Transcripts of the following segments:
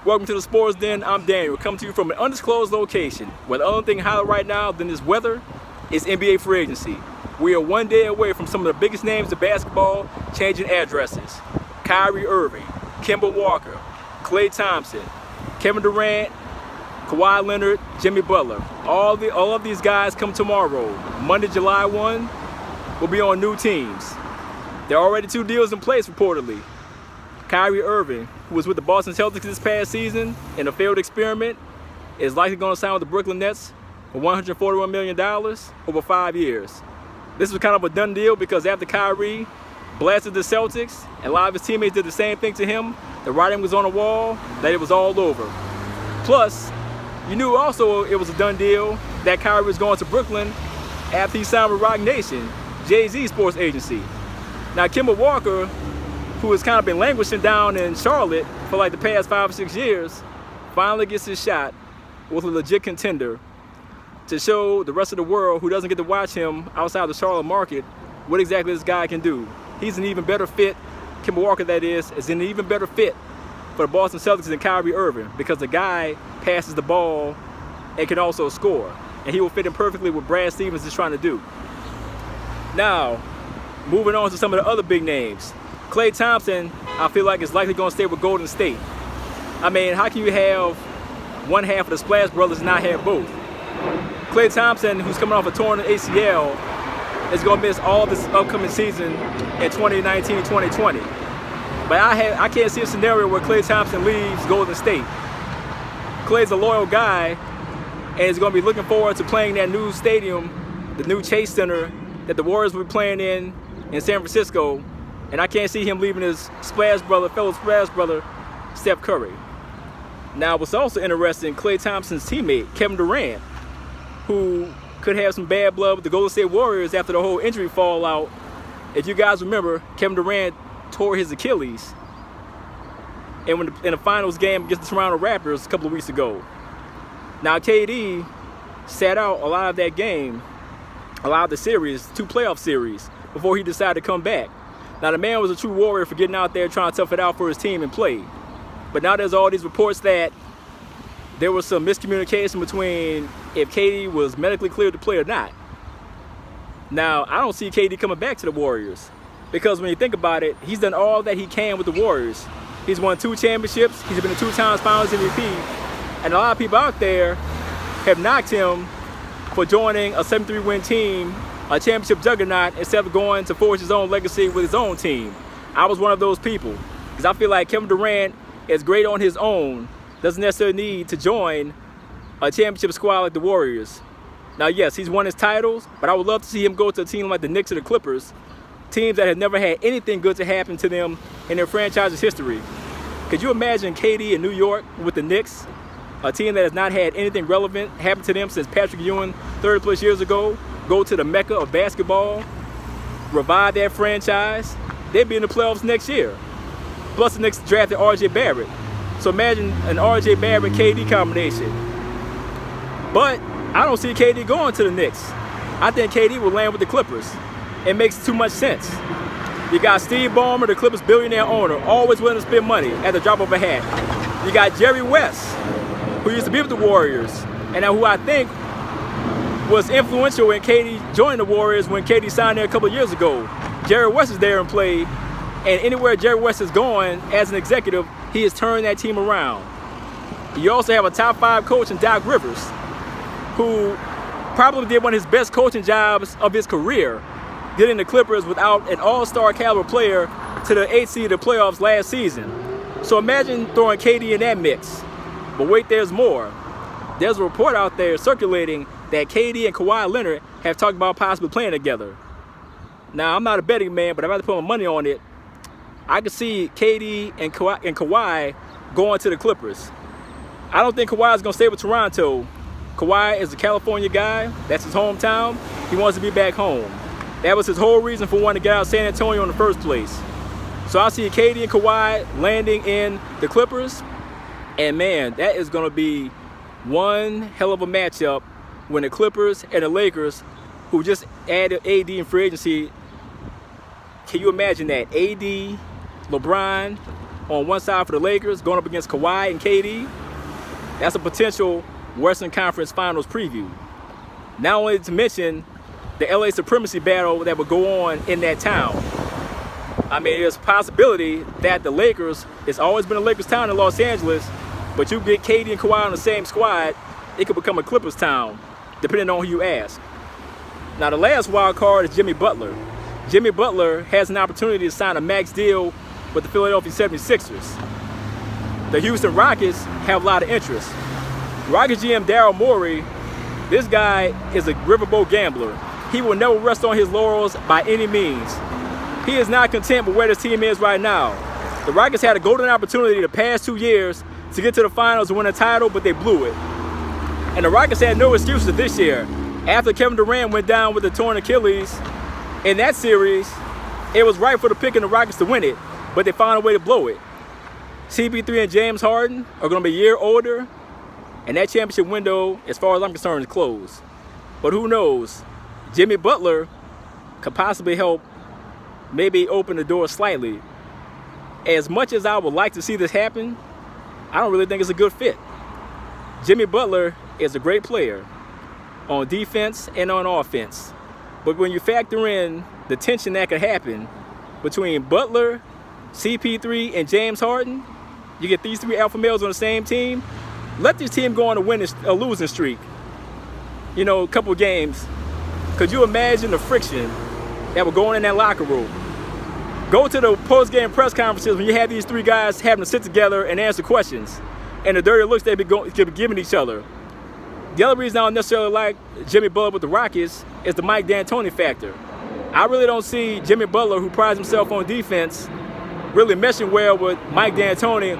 Welcome to the Sports Den. I'm Daniel, coming to you from an undisclosed location, where the only thing hotter right now than this weather is NBA free agency. We are one day away from some of the biggest names of basketball changing addresses. Kyrie Irving, Kemba Walker, Klay Thompson, Kevin Durant, Kawhi Leonard, Jimmy Butler. All of these guys come tomorrow. Monday, July 1, will be on new teams. There are already 2 deals in place, reportedly. Kyrie Irving, who was with the Boston Celtics this past season in a failed experiment, is likely going to sign with the Brooklyn Nets for $141 million over 5 years. This was kind of a done deal because after Kyrie blasted the Celtics and a lot of his teammates did the same thing to him, the writing was on the wall that it was all over. Plus, you knew also it was a done deal that Kyrie was going to Brooklyn after he signed with Roc Nation, Jay-Z's sports agency. Now, Kemba Walker, who has kind of been languishing down in Charlotte for like the past 5 or 6 years, finally gets his shot with a legit contender to show the rest of the world who doesn't get to watch him outside the Charlotte market what exactly this guy can do. He's an even better fit, Kemba Walker that is an even better fit for the Boston Celtics than Kyrie Irving, because the guy passes the ball and can also score. And he will fit in perfectly what Brad Stevens is trying to do. Now, moving on to some of the other big names. Klay Thompson, I feel like, is likely going to stay with Golden State. I mean, how can you have one half of the Splash Brothers and not have both? Klay Thompson, who's coming off a torn ACL, is going to miss all of this upcoming season in 2019-2020. But I can't see a scenario where Klay Thompson leaves Golden State. Klay's a loyal guy and is going to be looking forward to playing that new stadium, the new Chase Center that the Warriors will be playing in San Francisco. And I can't see him leaving his fellow Splash brother, Steph Curry. Now, what's also interesting, Klay Thompson's teammate, Kevin Durant, who could have some bad blood with the Golden State Warriors after the whole injury fallout. If you guys remember, Kevin Durant tore his Achilles in the finals game against the Toronto Raptors a couple of weeks ago. Now, KD sat out a lot of that game, a lot of the series, 2 playoff series, before he decided to come back. Now, the man was a true warrior for getting out there trying to tough it out for his team and play. But now there's all these reports that there was some miscommunication between if KD was medically cleared to play or not. Now, I don't see KD coming back to the Warriors, because when you think about it, he's done all that he can with the Warriors. He's won 2 championships. He's been a 2-time Finals MVP. And a lot of people out there have knocked him for joining a 73-win team, a championship juggernaut, instead of going to forge his own legacy with his own team. I was one of those people, because I feel like Kevin Durant is great on his own, doesn't necessarily need to join a championship squad like the Warriors. Now, yes, he's won his titles, but I would love to see him go to a team like the Knicks or the Clippers, teams that have never had anything good to happen to them in their franchise's history. Could you imagine KD in New York with the Knicks, a team that has not had anything relevant happen to them since Patrick Ewing 30+ years ago, go to the mecca of basketball, revive that franchise? They'd be in the playoffs next year. Plus, the Knicks drafted R.J. Barrett. So imagine an R.J. Barrett-KD combination. But I don't see KD going to the Knicks. I think KD will land with the Clippers. It makes too much sense. You got Steve Ballmer, the Clippers billionaire owner, always willing to spend money at the drop of a hat. You got Jerry West, who used to be with the Warriors, and who I think was influential when KD joined the Warriors when KD signed there a couple of years ago. Jerry West is there and played, and anywhere Jerry West is going as an executive, he has turned that team around. You also have a top 5 coach in Doc Rivers, who probably did one of his best coaching jobs of his career, getting the Clippers without an all-star caliber player to the 8th seed of the playoffs last season. So imagine throwing KD in that mix. But wait, there's more. There's a report out there circulating that KD and Kawhi Leonard have talked about possibly playing together. Now, I'm not a betting man, but if I had to put my money on it, I could see KD and Kawhi going to the Clippers. I don't think Kawhi is going to stay with Toronto. Kawhi is a California guy. That's his hometown. He wants to be back home. That was his whole reason for wanting to get out of San Antonio in the first place. So I see KD and Kawhi landing in the Clippers. And man, that is going to be one hell of a matchup when the Clippers and the Lakers, who just added AD in free agency, can you imagine that? AD, LeBron, on one side for the Lakers, going up against Kawhi and KD. That's a potential Western Conference Finals preview. Not only to mention the LA supremacy battle that would go on in that town. I mean, there's a possibility that the Lakers, it's always been a Lakers town in Los Angeles, but you get KD and Kawhi on the same squad, it could become a Clippers town, depending on who you ask. Now, the last wild card is Jimmy Butler. Jimmy Butler has an opportunity to sign a max deal with the Philadelphia 76ers. The Houston Rockets have a lot of interest. Rockets GM Daryl Morey, this guy is a riverboat gambler. He will never rest on his laurels by any means. He is not content with where this team is right now. The Rockets had a golden opportunity the past 2 years to get to the finals and win a title, but they blew it. And the Rockets had no excuses this year. After Kevin Durant went down with a torn Achilles, in that series, it was right for the pick and the Rockets to win it, but they found a way to blow it. CP3 and James Harden are going to be a year older, and that championship window, as far as I'm concerned, is closed. But who knows? Jimmy Butler could possibly help maybe open the door slightly. As much as I would like to see this happen, I don't really think it's a good fit. Jimmy Butler is a great player on defense and on offense. But when you factor in the tension that could happen between Butler, CP3, and James Harden, you get these three alpha males on the same team. Let this team go on a losing streak. You know, a couple of games. Could you imagine the friction that would go on in that locker room? Go to the post-game press conferences when you have these three guys having to sit together and answer questions, and the dirty looks they'd be giving each other. The other reason I don't necessarily like Jimmy Butler with the Rockets is the Mike D'Antoni factor. I really don't see Jimmy Butler, who prides himself on defense, really meshing well with Mike D'Antoni,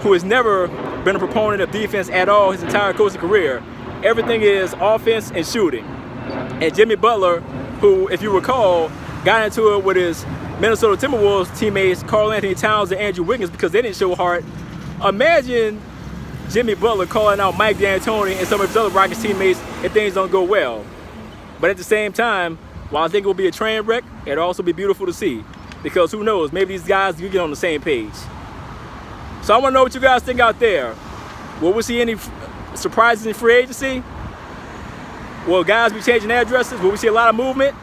who has never been a proponent of defense at all his entire coaching career. Everything is offense and shooting. And Jimmy Butler, who, if you recall, got into it with his Minnesota Timberwolves teammates Karl Anthony Towns and Andrew Wiggins because they didn't show heart. Imagine Jimmy Butler calling out Mike D'Antoni and some of his other Rockets teammates if things don't go well. But at the same time, while I think it will be a train wreck, it'll also be beautiful to see. Because who knows, maybe these guys can get on the same page. So I want to know what you guys think out there. Will we see any surprises in free agency? Will guys be changing addresses? Will we see a lot of movement?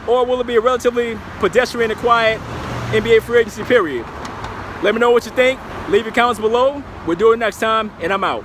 Or will it be a relatively pedestrian and quiet NBA free agency period? Let me know what you think. Leave your comments below. We'll do it next time, and I'm out.